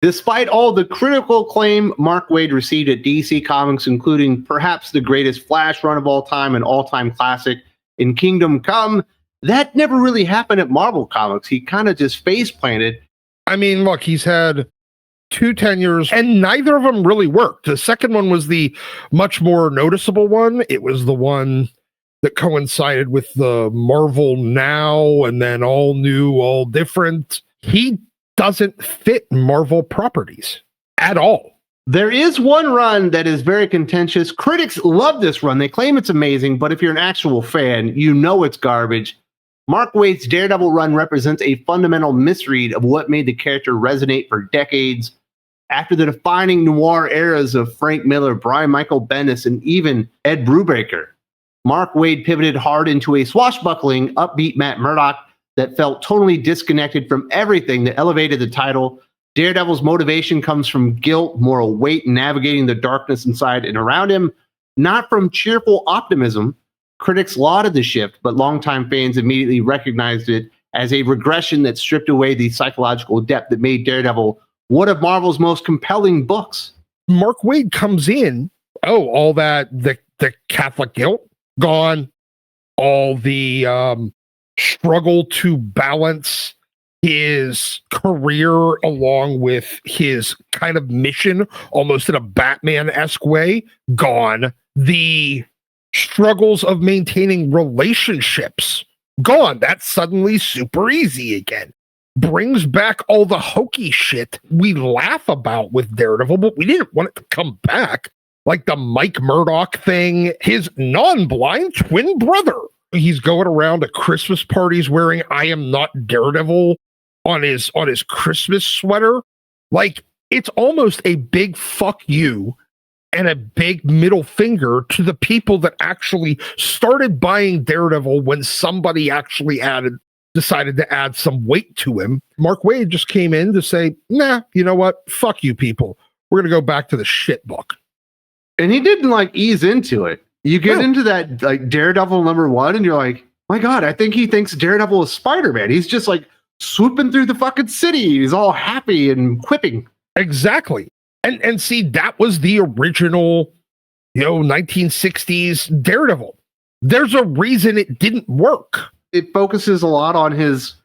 Despite all the critical acclaim Mark Waid received at DC Comics, including perhaps the greatest Flash run of all time and all-time classic in Kingdom Come, that never really happened at Marvel Comics. He kind of just face-planted. I mean, look, he's had 2 tenures, and neither of them really worked. The second one was the much more noticeable one. It was the one that coincided with the Marvel Now and then All-New, All-Different. He doesn't fit Marvel properties at all. There is one run that is very contentious. Critics love this run. They claim it's amazing, but if you're an actual fan, you know it's garbage. Mark Waid's Daredevil run represents a fundamental misread of what made the character resonate for decades. After the defining noir eras of Frank Miller, Brian Michael Bendis, and even Ed Brubaker, Mark Waid pivoted hard into a swashbuckling, upbeat Matt Murdock that felt totally disconnected from everything that elevated the title. Daredevil's motivation comes from guilt, moral weight, and navigating the darkness inside and around him, not from cheerful optimism. Critics lauded the shift, but longtime fans immediately recognized it as a regression that stripped away the psychological depth that made Daredevil one of Marvel's most compelling books. Mark Waid comes in, all that, the Catholic guilt, gone. All the struggle to balance his career along with his kind of mission, almost in a Batman-esque way, gone. The struggles of maintaining relationships, gone. That's suddenly super easy again. Brings back all the hokey shit we laugh about with Daredevil, but we didn't want it to come back. Like the Mike Murdock thing, his non-blind twin brother. He's going around to Christmas parties wearing "I am not Daredevil" on his Christmas sweater. Like, it's almost a big fuck you and a big middle finger to the people that actually started buying Daredevil when somebody actually decided to add some weight to him. Mark Waid just came in to say, nah, you know what? Fuck you people. We're going to go back to the shit book. And he didn't ease into it. You get into that Daredevil #1 and you're like, my God, I think he thinks Daredevil is Spider-Man. He's just swooping through the fucking city. He's all happy and quipping. Exactly. And see, that was the original, 1960s Daredevil. There's a reason it didn't work. It focuses a lot on his,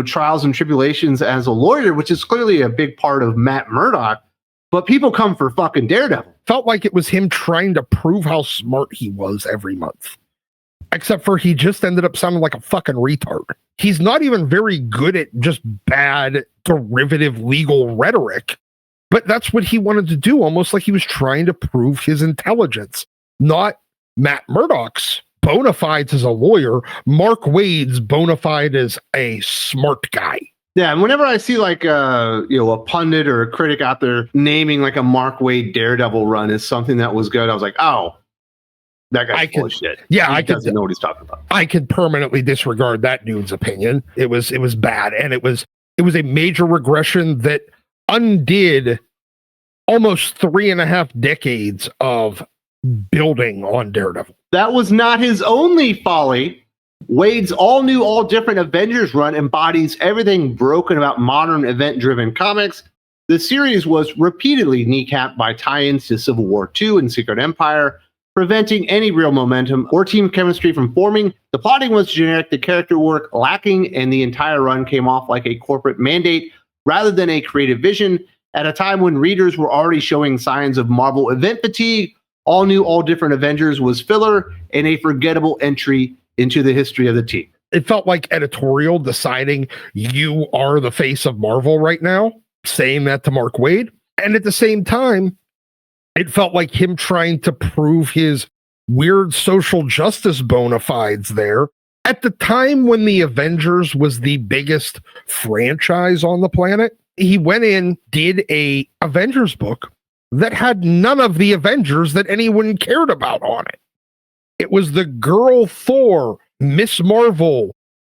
trials and tribulations as a lawyer, which is clearly a big part of Matt Murdock. But people come for fucking Daredevil. Felt like it was him trying to prove how smart he was every month. Except for he just ended up sounding like a fucking retard. He's not even very good at just bad derivative legal rhetoric. But that's what he wanted to do, almost like he was trying to prove his intelligence. Not Matt Murdock's bona fides as a lawyer, Mark Waid's bona fide as a smart guy. Yeah, and whenever I see a pundit or a critic out there naming a Mark Waid Daredevil run as something that was good, I was like, oh, that guy's full of shit. Yeah, he doesn't know what he's talking about. I could permanently disregard that dude's opinion. It was bad, and it was a major regression that undid almost 3.5 decades of building on Daredevil. That was not his only folly. Waid's All-New All-Different Avengers run embodies everything broken about modern event-driven comics. The series was repeatedly kneecapped by tie-ins to Civil War II and Secret Empire, preventing any real momentum or team chemistry from forming. The plotting was generic, the character work lacking, and the entire run came off like a corporate mandate rather than a creative vision. At a time when readers were already showing signs of Marvel event fatigue, All-New All-Different Avengers was filler and a forgettable entry into the history of the team. It felt like editorial deciding you are the face of Marvel right now, saying that to Mark Waid. And at the same time, it felt like him trying to prove his weird social justice bona fides there. At the time when the Avengers was the biggest franchise on the planet, he went in, did a Avengers book that had none of the Avengers that anyone cared about on it. It was the girl Thor, Miss Marvel,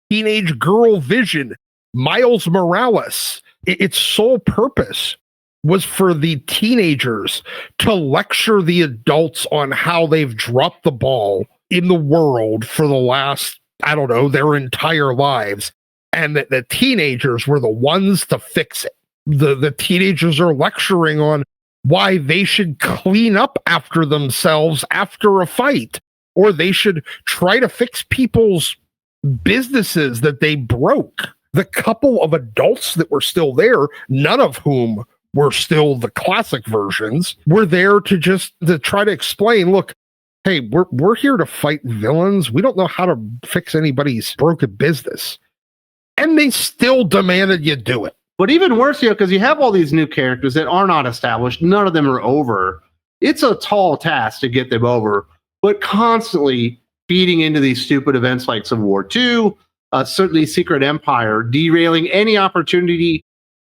teenage girl Vision, Miles Morales. Its sole purpose was for the teenagers to lecture the adults on how they've dropped the ball in the world for the last, their entire lives. And that the teenagers were the ones to fix it. the teenagers are lecturing on why they should clean up after themselves after a fight, or they should try to fix people's businesses that they broke. The couple of adults that were still there, none of whom were still the classic versions, were there to try to explain, look, hey, we're here to fight villains. We don't know how to fix anybody's broken business. And they still demanded you do it. But even worse, because you have all these new characters that are not established. None of them are over. It's a tall task to get them over, but constantly feeding into these stupid events like Civil War II, certainly Secret Empire, derailing any opportunity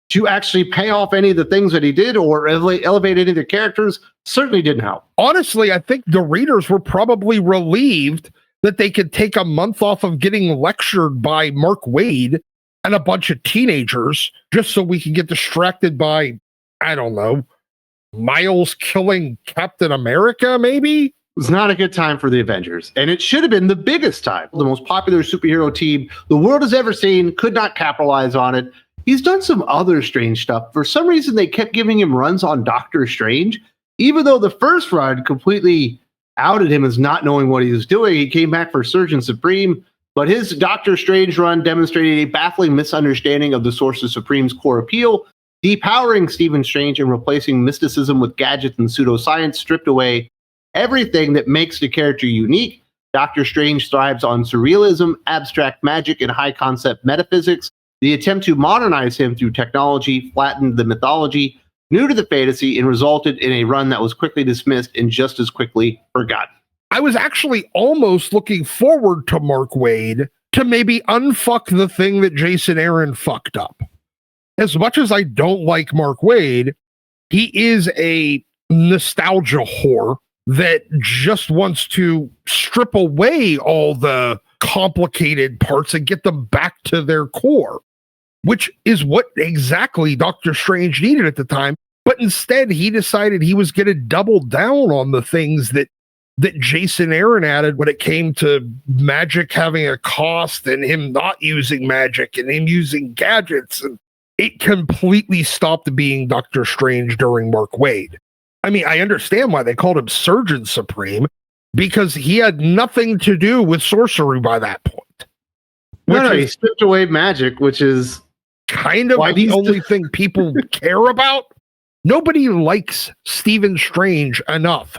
to actually pay off any of the things that he did or elevate any of the characters certainly didn't help. Honestly, I think the readers were probably relieved that they could take a month off of getting lectured by Mark Waid and a bunch of teenagers just so we can get distracted by, I don't know, Miles killing Captain America, maybe? It was not a good time for the Avengers, and it should have been the biggest time. The most popular superhero team the world has ever seen could not capitalize on it. He's done some other strange stuff. For some reason, they kept giving him runs on Doctor Strange, even though the first run completely outed him as not knowing what he was doing. He came back for Surgeon Supreme, but his Doctor Strange run demonstrated a baffling misunderstanding of the Sorcerer Supreme's core appeal, depowering Stephen Strange and replacing mysticism with gadgets and pseudoscience, stripped away everything that makes the character unique. Doctor Strange thrives on surrealism, abstract magic, and high-concept metaphysics. The attempt to modernize him through technology flattened the mythology new to the fantasy and resulted in a run that was quickly dismissed and just as quickly forgotten. I was actually almost looking forward to Mark Waid to maybe unfuck the thing that Jason Aaron fucked up. As much as I don't like Mark Waid, he is a nostalgia whore that just wants to strip away all the complicated parts and get them back to their core, which is what exactly Doctor Strange needed at the time. But instead, he decided he was going to double down on the things that Jason Aaron added when it came to magic having a cost and him not using magic and him using gadgets. And it completely stopped being Doctor Strange during Mark Waid. I mean, I understand why they called him Surgeon Supreme, because he had nothing to do with sorcery by that point. He stripped away magic, which is kind of the only thing people care about. Nobody likes Stephen Strange enough.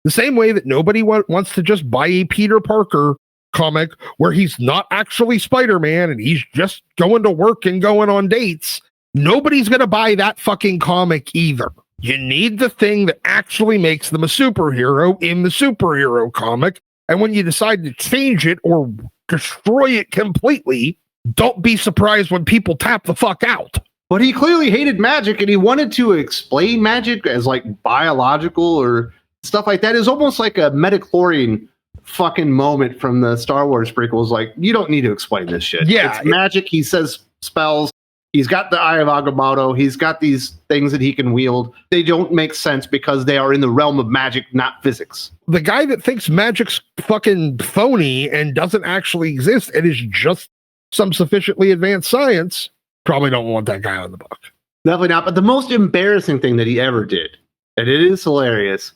The same way that nobody wants to just buy a Peter Parker comic where he's not actually Spider-Man and he's just going to work and going on dates. Nobody's going to buy that fucking comic either. You need the thing that actually makes them a superhero in the superhero comic. And when you decide to change it or destroy it completely, don't be surprised when people tap the fuck out. But he clearly hated magic, and he wanted to explain magic as like biological or stuff like that. Is almost like a midichlorian fucking moment from the Star Wars prequels. Like, you don't need to explain this shit. Yeah, it's magic. He says spells. He's got the Eye of Agamotto. He's got these things that he can wield. They don't make sense because they are in the realm of magic, not physics. The guy that thinks magic's fucking phony and doesn't actually exist and is just some sufficiently advanced science, probably don't want that guy on the book. Definitely not. But the most embarrassing thing that he ever did, and it is hilarious,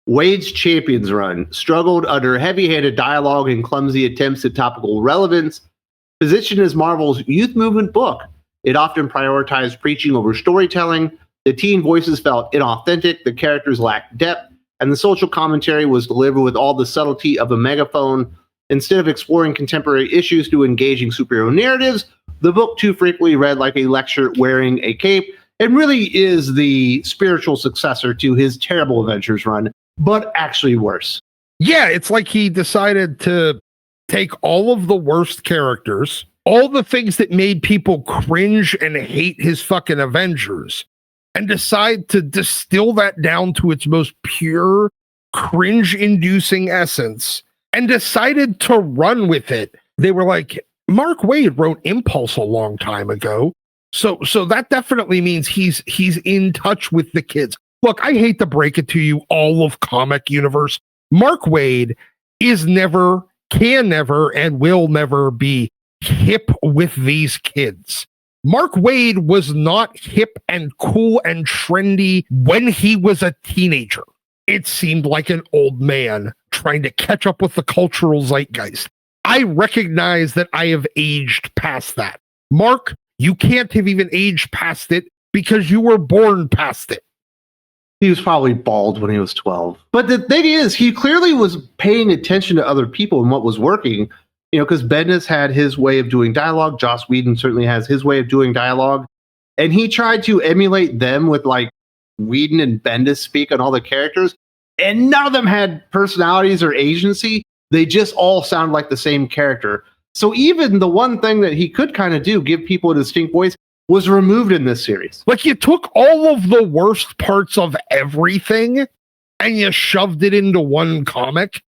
Waid's Champions run struggled under heavy-handed dialogue and clumsy attempts at topical relevance. Positioned as Marvel's youth movement book, it often prioritized preaching over storytelling. The teen voices felt inauthentic, the characters lacked depth, and the social commentary was delivered with all the subtlety of a megaphone. Instead of exploring contemporary issues through engaging superhero narratives, the book too frequently read like a lecture wearing a cape. It really is the spiritual successor to his terrible Avengers run, but actually worse. Yeah, it's like he decided to take all of the worst characters, all the things that made people cringe and hate his fucking Avengers, and decide to distill that down to its most pure, cringe-inducing essence, and decided to run with it. They were like, Mark Waid wrote Impulse a long time ago, so that definitely means he's in touch with the kids. Look, I hate to break it to you, all of comic universe. Mark Waid is never, can never, and will never be hip with these kids. Mark Waid was not hip and cool and trendy when he was a teenager. It seemed like an old man trying to catch up with the cultural zeitgeist. I recognize that I have aged past that. Mark, you can't have even aged past it because you were born past it. He was probably bald when he was 12. But the thing is, he clearly was paying attention to other people and what was working, because Bendis had his way of doing dialogue. Joss Whedon certainly has his way of doing dialogue. And he tried to emulate them with like Whedon and Bendis speak on all the characters. And none of them had personalities or agency. They just all sound like the same character. So even the one thing that he could kind of do, give people a distinct voice, was removed in this series. Like, you took all of the worst parts of everything and you shoved it into one comic,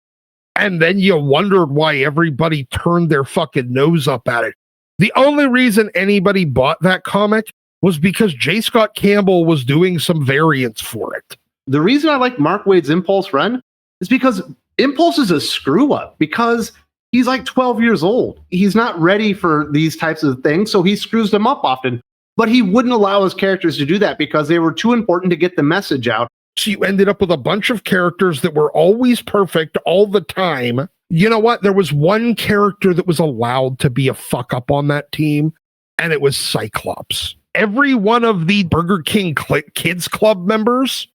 and then you wondered why everybody turned their fucking nose up at it. The only reason anybody bought that comic was because J. Scott Campbell was doing some variants for it. The reason I like Mark Waid's Impulse run is because Impulse is a screw up, because he's like 12 years old. He's not ready for these types of things, so he screws them up often. But he wouldn't allow his characters to do that because they were too important to get the message out. So you ended up with a bunch of characters that were always perfect all the time. You know what? There was one character that was allowed to be a fuck up on that team, and it was Cyclops. Every one of the Burger King Kids Club members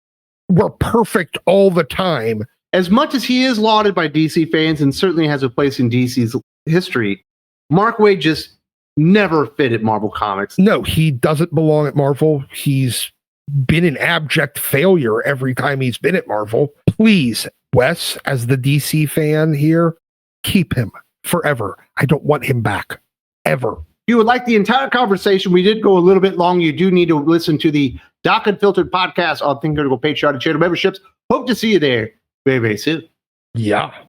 were perfect all the time. As much as he is lauded by DC fans and certainly has a place in DC's history, Mark Waid just never fit at Marvel Comics. No, he doesn't belong at Marvel. He's been an abject failure every time he's been at Marvel. Please, Wes, as the DC fan here, keep him forever. I don't want him back. Ever. If you would like the entire conversation, we did go a little bit long. You do need to listen to the Doc Unfiltered podcast on Think Critical Patreon and channel memberships. Hope to see you there very, very soon. Yeah.